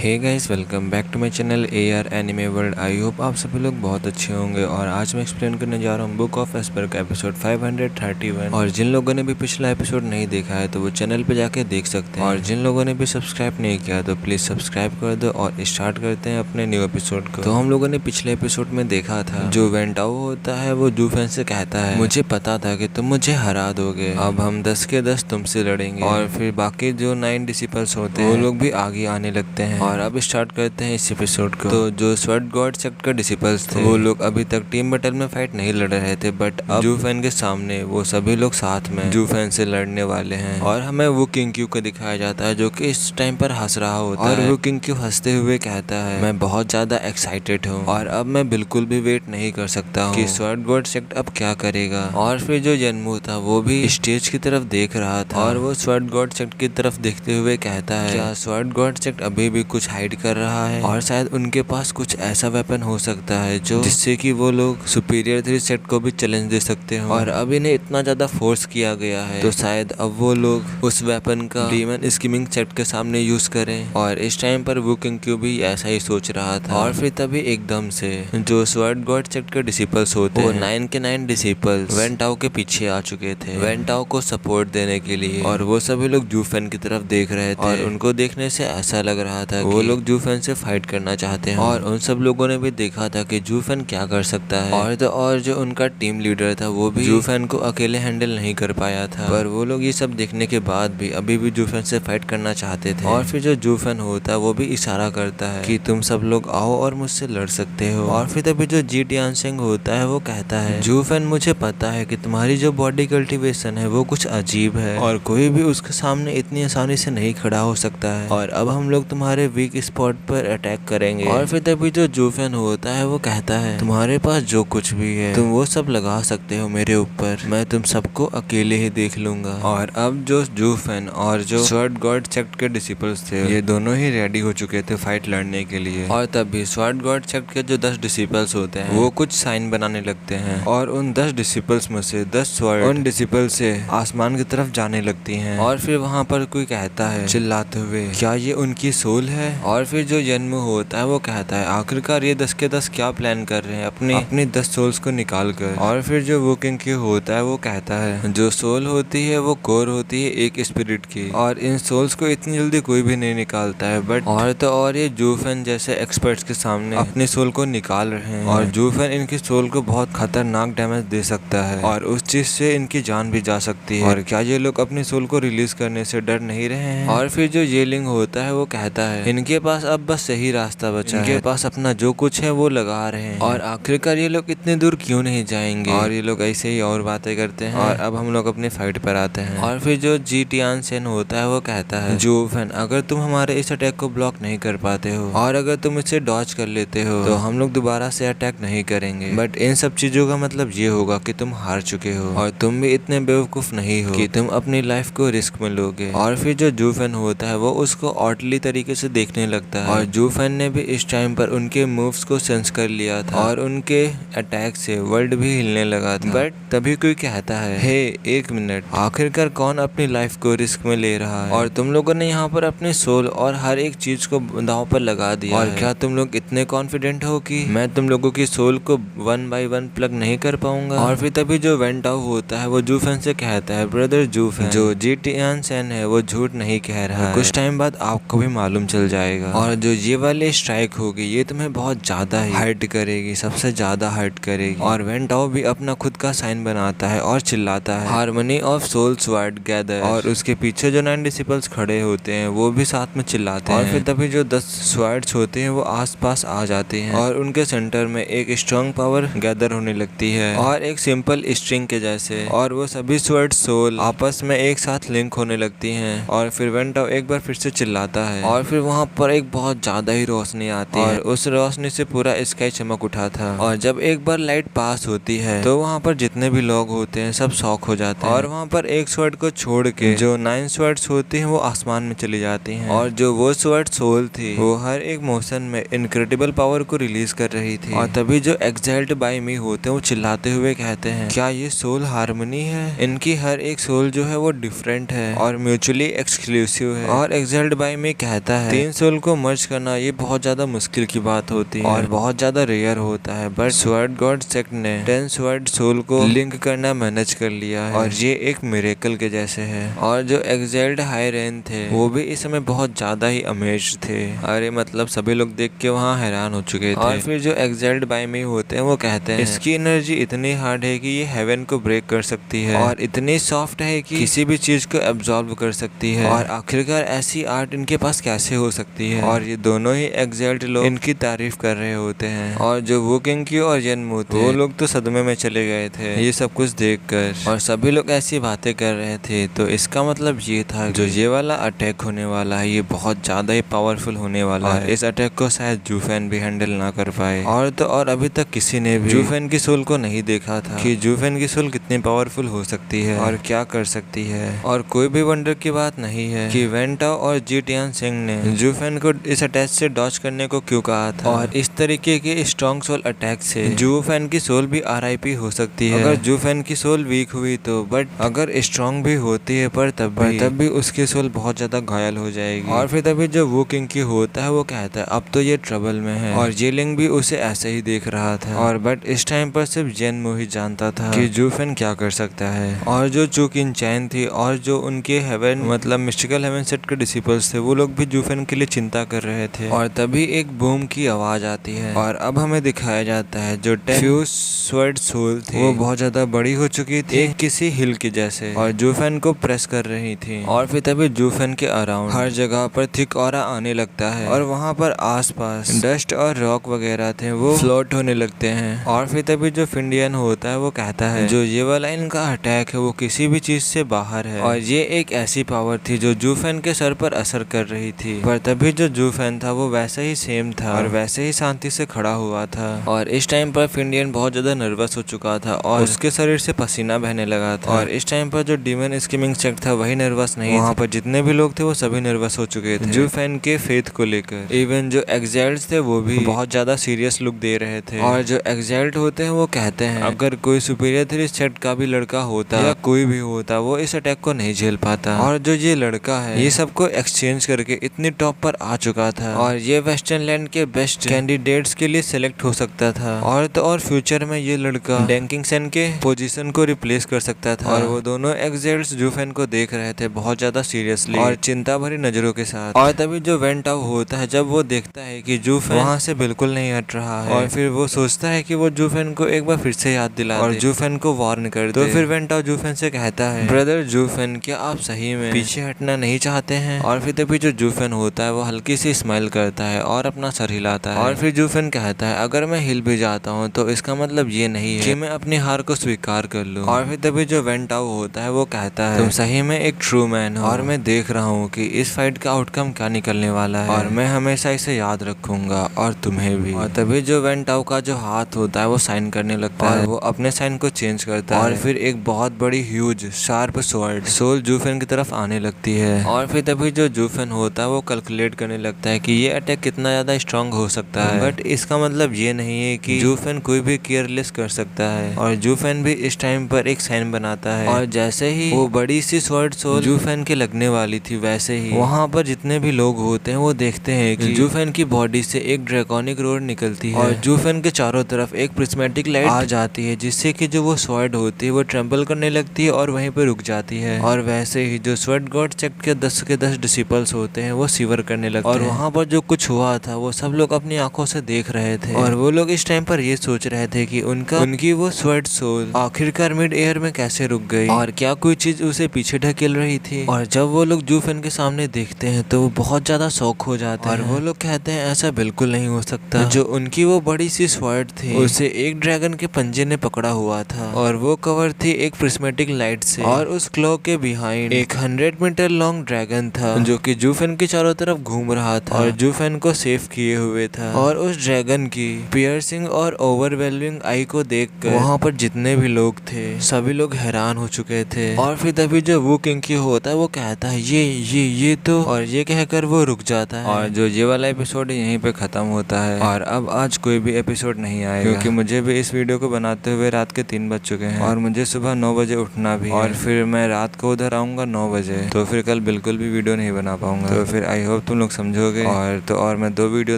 Hey guys, welcome back to my channel AR anime world. I hope आप सभी लोग बहुत अच्छे होंगे। और आज मैं एक्सप्लेन करने जा रहा हूँ बुक ऑफ एस्पर का एपिसोड 531। और जिन लोगों ने भी पिछला एपिसोड नहीं देखा है तो वो चैनल पे जाके देख सकते हैं। और जिन लोगों ने भी सब्सक्राइब नहीं किया तो प्लीज सब्सक्राइब कर दो और स्टार्ट करते हैं अपने न्यू एपिसोड को। तो हम लोगों ने पिछले एपिसोड में देखा था जो वेंटाओ होता है वो जूफेन से कहता है, मुझे पता था कि तुम मुझे हरा दोगे, अब हम 10 के 10 तुमसे लड़ेंगे। और फिर बाकी जो 9 डिसिपल्स होते हैं वो लोग भी आगे आने लगते हैं। और अब स्टार्ट करते हैं इस एपिसोड को। तो जो स्वर्ड गॉड सेक्ट का डिसिपल्स थे वो लोग अभी तक टीम बैटल में फाइट नहीं लड़ रहे थे, बट अब जूफेन के सामने वो सभी लोग साथ में जूफेन से लड़ने वाले हैं। और हमें वो किंग को दिखाया जाता है जो कि इस टाइम पर हंस रहा होता है। और वो किंग हंसते हुए कहता है, मैं बहुत ज्यादा एक्साइटेड हूँ और अब मैं बिल्कुल भी वेट नहीं कर सकता हूँ कि स्वर्ड गॉड सेक्ट अब क्या करेगा। और फिर जो जन्मू था वो भी स्टेज की तरफ देख रहा था और वो स्वर्ड गॉड सेक्ट की तरफ देखते हुए कहता है, क्या स्वर्ड गॉड सेक्ट अभी भी कुछ हाइड कर रहा है और शायद उनके पास कुछ ऐसा वेपन हो सकता है जो जिससे कि वो लोग सुपीरियर 3 सेट को भी चैलेंज दे सकते हो। और अब इन्हें इतना ज्यादा फोर्स किया गया है तो शायद अब वो लोग उस वेपन का डीमन स्कीमिंग सेट के सामने यूज करें। और इस टाइम पर वो किंग भी ऐसा ही सोच रहा था। और फिर तभी एकदम से जो स्वर्ड गॉड सेट के डिसिपल्स होते हैं, 9 के 9 डिसिपल्स वेंटाओ के पीछे आ चुके थे वेंटाओ को सपोर्ट देने के लिए। और वो सभी लोग जूफेन की तरफ देख रहे थे और उनको देखने से ऐसा लग रहा था वो लोग जूफेन से फाइट करना चाहते हैं। और उन सब लोगों ने भी देखा था कि जूफेन क्या कर सकता है। और जो उनका टीम लीडर था वो भी जूफेन को अकेले हैंडल नहीं कर पाया था, पर वो लोग ये सब देखने के बाद भी अभी भी जूफेन से फाइट करना चाहते थे। और फिर जो जूफेन होता है वो भी इशारा करता है कि तुम सब लोग आओ और मुझसे लड़ सकते हो। और फिर तभी जो जी टियानसेंग होता है वो कहता है, जूफेन मुझे पता है कि तुम्हारी जो बॉडी कल्टीवेशन है वो कुछ अजीब है और कोई भी उसके सामने इतनी आसानी से नहीं खड़ा हो सकता है, और अब हम लोग तुम्हारे वीक स्पॉट पर अटैक करेंगे। और फिर तभी जो जूफेन होता है वो कहता है, तुम्हारे पास जो कुछ भी है तुम वो सब लगा सकते हो मेरे ऊपर, मैं तुम सबको अकेले ही देख लूंगा। और अब जो जूफेन और जो स्वर्ड गॉड सेक्ट के डिसिपल्स थे ये दोनों ही रेडी हो चुके थे फाइट लड़ने के लिए। और तभी स्वर्ड गॉड सेक्ट के जो 10 डिसिपल्स होते हैं वो कुछ साइन बनाने लगते हैं और उन 10 डिसिपल्स में से 10 स्वर्ड उन डिसिपल से आसमान की तरफ जाने लगती हैं। और फिर वहाँ पर कोई कहता है चिल्लाते हुए, क्या ये उनकी सोल है? और फिर जो जन्म होता है वो कहता है, आखिरकार ये 10 के 10 क्या प्लान कर रहे हैं अपनी 10 सोल्स को निकाल कर। और फिर जो वो किंग होता है वो कहता है, जो सोल होती है वो कोर होती है एक स्पिरिट की, और इन सोल्स को इतनी जल्दी कोई भी नहीं निकालता है, बट और ये जूफेन जैसे एक्सपर्ट्स के सामने अपनी सोल को निकाल रहे हैं। और जूफेन इनकी सोल को बहुत खतरनाक डैमेज दे सकता है और उस चीज से इनकी जान भी जा सकती है। और क्या ये लोग अपनी सोल को रिलीज करने से डर नहीं रहे हैं? और फिर जो येलिंग होता है वो कहता है, इनके पास अब बस सही रास्ता बचा है, इनके पास अपना जो कुछ है वो लगा रहे हैं और आखिरकार ये लोग इतने दूर क्यों नहीं जाएंगे। और ये लोग ऐसे ही और बातें करते हैं। और अब हम लोग अपनी फाइट पर आते हैं। और फिर जो जी टियानसेन होता है वो कहता है, जूफेन अगर तुम हमारे इस अटैक को ब्लॉक नहीं कर पाते हो और अगर तुम इसे डॉज कर लेते हो तो हम लोग दोबारा से अटैक नहीं करेंगे, बट इन सब चीजों का मतलब ये होगा कि तुम हार चुके हो और तुम भी इतने बेवकूफ नहीं हो कि तुम अपनी लाइफ को रिस्क में लोगे। और फिर जो जूफेन होता है वो उसको ऑर्डरली तरीके से देखने लगता है और जूफेन ने भी इस टाइम पर उनके मूव्स को सेंस कर लिया था और उनके अटैक से वर्ल्ड भी हिलने लगा था। बट तभी कोई कहता है, हे एक मिनट, आखिरकार कौन अपनी लाइफ को रिस्क में ले रहा है? और तुम लोगों ने यहाँ पर अपने सोल और हर एक चीज को दांव पर लगा दिया और क्या तुम लोग इतने कॉन्फिडेंट हो कि मैं तुम लोगों की सोल को 1 by 1 प्लग नहीं कर पाऊंगा? और फिर तभी जो वेंटाओ होता है वो जूफेन से कहता है, ब्रदर जूफेन, जो जी टियानसेन है वो झूठ नहीं कह रहा है, कुछ टाइम बाद आपको भी मालूम चल जाएगा और जो ये वाली स्ट्राइक होगी ये तुम्हें बहुत ज्यादा ही हर्ट करेगी, सबसे ज्यादा हर्ट करेगी। और वेंटाओ भी अपना खुद का साइन बनाता है और चिल्लाता है, harmony of soul sword gather. और उसके पीछे जो 9 डिसिपल्स खड़े होते हैं वो भी साथ में चिल्लाते हैं। और फिर तभी जो 10 स्वॉर्ड्स होते हैं वो आसपास आ जाते हैं और उनके सेंटर में एक स्ट्रॉन्ग पावर गैदर होने लगती है और एक सिंपल स्ट्रिंग के जैसे, और वो सभी स्वॉर्ड सोल आपस में एक साथ लिंक होने लगती हैं। और फिर वेंटाओ एक बार फिर से चिल्लाता है और फिर वहाँ पर एक बहुत ज्यादा ही रोशनी आती है और उस रोशनी से पूरा स्काई चमक उठा था। और जब एक बार लाइट पास होती है तो वहाँ पर जितने भी लोग होते हैं सब शॉक हो जाते हैं और वहाँ पर एक स्वॉर्ड को छोड़ के जो 9 स्वॉर्ड्स होती हैं वो आसमान में चली जाती हैं। और जो वो स्वॉर्ड सोल थी वो हर एक मोशन में इनक्रेडिबल पावर को रिलीज कर रही थी। और तभी जो एक्साइल्ड बाय मी होते हैं वो चिल्लाते हुए कहते हैं, क्या ये सोल हार्मनी है? इनकी हर एक सोल जो है वो डिफरेंट है और म्यूचुअली एक्सक्लूसिव है। और एक्साइल्ड बाय मी कहता है, 3 तीन सोल को मर्ज करना ये बहुत ज्यादा मुश्किल की बात होती है और बहुत ज्यादा रेयर होता है, बट स्वर्ड गॉड सेक्ट ने 10 स्वर्ड सोल को लिंक करना मैनेज कर लिया है और ये एक मिरेकल के जैसे है। और जो एक्साइल्ड हाई रेन थे वो भी इस समय बहुत ज्यादा ही अमेज्ड थे। अरे मतलब सभी लोग देख के वहाँ हैरान हो चुके थे। और फिर जो एक्साइल्ड बाय मी होते हैं वो कहते हैं इसकी एनर्जी इतनी हार्ड है कि ये हेवन को ब्रेक कर सकती है और इतनी सॉफ्ट है कि किसी भी चीज को एब्जॉर्ब कर सकती है, और आखिरकार ऐसी आर्ट इनके पास कैसे हो सकती है। और ये दोनों ही एक्साइल्ड लोग इनकी तारीफ कर रहे होते हैं, और जो वो किंग्क्यू और येनमू थे वो लोग तो सदमे में चले गए थे ये सब कुछ देखकर, और सभी लोग ऐसी बातें कर रहे थे। तो इसका मतलब ये था जो ये वाला अटैक होने वाला है ये बहुत ज्यादा ही पावरफुल होने वाला है। इस अटैक को शायद जूफेन भी हैंडल ना कर पाए, और अभी तक किसी ने भी जूफेन की सोल को नहीं देखा था कि जूफेन की सोल कितनी पावरफुल हो सकती है और क्या कर सकती है। और कोई भी वंडर की बात नहीं है कि वेंटाओ और जी टियान सिंह ने जूफेन को इस अटैक से डॉज करने को क्यों कहा था। और इस तरीके के स्ट्रॉन्ग सोल अटैक से जूफेन की सोल भी RIP हो सकती है अगर जूफेन की सोल वीक हुई तो, बट अगर स्ट्रॉन्ग भी होती है पर तब भी उसकी सोल बहुत ज्यादा घायल हो जाएगी। और फिर तभी जो वो किंग की होता है वो कहता है अब तो ये ट्रबल में है, और जेलिंग भी उसे ऐसे ही देख रहा था। और बट इस टाइम पर सिर्फ येनमू ही जानता था कि जूफेन क्या कर सकता है। और जो चूकिन चैन थी और जो उनके हेवन मतलब मिस्टिकल हेवन सेट के डिसिपल्स थे वो लोग भी जूफेन के लिए चिंता कर रहे थे। और तभी एक बूम की आवाज आती है और अब हमें दिखाया जाता है जो 10 फ्यूज स्वर्ड सोल थी वो बहुत ज्यादा बड़ी हो चुकी थी एक किसी हिल के जैसे, और जूफेन को प्रेस कर रही थी। और फिर तभी जूफेन के अराउंड हर जगह पर थिक ऑरा आने लगता है और वहाँ पर आसपास डस्ट और रॉक वगैरह थे वो फ्लोट होने लगते हैं। और फिर तभी जो फिंडियन होता है वो कहता है जो ये वाला इनका अटैक है वो किसी भी चीज से बाहर है, और ये एक ऐसी पावर थी जो जूफेन के सर पर असर कर रही थी। पर तभी जो जूफेन था वो वैसे ही सेम था और वैसे ही शांति से खड़ा हुआ था। और इस टाइम पर फिंडियन बहुत ज्यादा नर्वस हो चुका था और उसके शरीर से पसीना बहने लगा था। और इस टाइम पर जो डीमन स्कीमिंग सेक्ट था वही नर्वस नहीं, वहाँ पर जितने भी लोग थे वो सभी नर्वस हो चुके थे जूफेन के फेथ को लेकर। इवन जो एक्साइल्ड थे वो भी बहुत ज्यादा सीरियस लुक दे रहे थे। और जो एक्साइल्ड होते हैं वो कहते हैं अगर कोई सुपीरियर 3 सेट का भी लड़का होता या कोई भी होता वो इस अटैक को नहीं झेल पाता। और जो ये लड़का है ये सबको एक्सचेंज करके इतनी टॉप पर आ चुका था और ये वेस्टर्न लैंड के बेस्ट कैंडिडेट्स के लिए सिलेक्ट हो सकता था। और फ्यूचर में ये लड़का डैंकिंग सेन के पोजीशन को रिप्लेस कर सकता था। और वो दोनों एक्साइल्ड्स जूफेन को देख रहे थे बहुत ज्यादा सीरियसली और चिंता भरी नजरों के साथ। और तभी जो वेंटाओ होता है जब वो देखता है कि जूफेन वहाँ से बिल्कुल नहीं हट रहा है और फिर वो सोचता है कि वो जूफेन को एक बार फिर से याद दिला और जूफेन को वार्न कर दे। तो फिर वेंटाओ जूफेन से कहता है ब्रदर जूफेन क्या आप सही में पीछे हटना नहीं चाहते हैं। और फिर तभी जो जूफेन होता है वो हल्की सी स्माइल करता है और अपना सर हिलाता है। और फिर जूफेन कहता है अगर मैं हिल भी जाता हूँ तो इसका मतलब ये नहीं है कि मैं अपनी हार को स्वीकार कर लूँ। और फिर तभी जो वेंटाओ होता है वो कहता है तुम सही में एक ट्रू मैन हो और मैं देख रहा हूँ कि इस फाइट का आउटकम क्या निकलने वाला है और मैं हमेशा इसे याद रखूंगा और तुम्हें भी। और तभी जो वेंटाओ का जो हाथ होता है वो साइन करने लगता है, वो अपने साइन को चेंज करता है और फिर एक बहुत बड़ी ह्यूज शार्प स्वॉर्ड सोल जूफेन की तरफ आने लगती है। और फिर तभी जो जूफेन होता है वो कैलकुलेट करने लगता है कि ये अटैक कितना ज्यादा स्ट्रांग हो सकता है, बट इसका मतलब ये नहीं है कि जूफेन कोई भी केयरलेस कर सकता है। और जूफेन भी इस टाइम पर एक साइन बनाता है और जैसे ही वो बड़ी सी स्वॉर्ड सोल जूफेन के लगने वाली थी वैसे ही वहाँ पर जितने भी लोग होते हैं वो देखते हैं कि जूफेन की बॉडी से एक ड्रैकोनिक रोड निकलती है और जूफेन के चारों तरफ एक प्रिज्मेटिक लाइट आ जाती है जिससे कि जो वो स्वॉर्ड होती है वो ट्रेम्बल करने लगती है और वहीं पर रुक जाती है। और वैसे ही जो स्वॉर्ड गॉड सेक्ट के 10 के 10 डिसिपल्स होते हैं वो सीवर करने लगते हैं। और वहाँ पर जो कुछ हुआ था वो सब लोग अपनी आंखों से देख रहे थे और वो लोग इस टाइम पर ये सोच रहे थे कि उनकी वो स्वॉर्ड सोल आखिरकार मिड एयर में कैसे रुक गई और क्या कोई चीज उसे पीछे ढकेल रही थी। और जब वो लोग जूफेन के सामने देखते हैं तो वो बहुत ज्यादा शॉक हो जाते हैं और वो लोग कहते हैं ऐसा बिल्कुल नहीं हो सकता। जो उनकी वो बड़ी सी स्वॉर्ड थी उसे एक ड्रैगन के पंजे ने पकड़ा हुआ था और वो कवर थी एक प्रिज्मेटिक लाइट से और उस क्लॉ के बिहाइंड एक 100 मीटर लॉन्ग ड्रैगन था जो कि जूफेन की चारों तरफ घूम रहा था और जूफेन को सेफ किए हुए था। और उस ड्रैगन की पियर्सिंग और ओवरवेलमिंग आई को देखकर वहाँ पर जितने भी लोग थे सभी लोग हैरान हो चुके थे। और फिर तभी जो वो किंग होता है वो कहता है ये तो, और ये कहकर वो रुक जाता है। और जो ये वाला एपिसोड यहीं पे खत्म होता है और अब आज कोई भी एपिसोड नहीं आएगा क्योंकि मुझे भी इस वीडियो को बनाते हुए रात के 3 बज चुके हैं और मुझे सुबह 9 बजे उठना भी है और फिर मैं रात को उधर आऊंगा 9 बजे, तो फिर कल बिल्कुल भी वीडियो नहीं बना पाऊंगा। तो फिर आई होप तुम लोग समझोगे। और मैं 2 वीडियो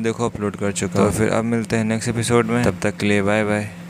देखो अपलोड कर चुका हूँ। तो फिर अब मिलते हैं नेक्स्ट एपिसोड में, तब तक के लिए बाय बाय।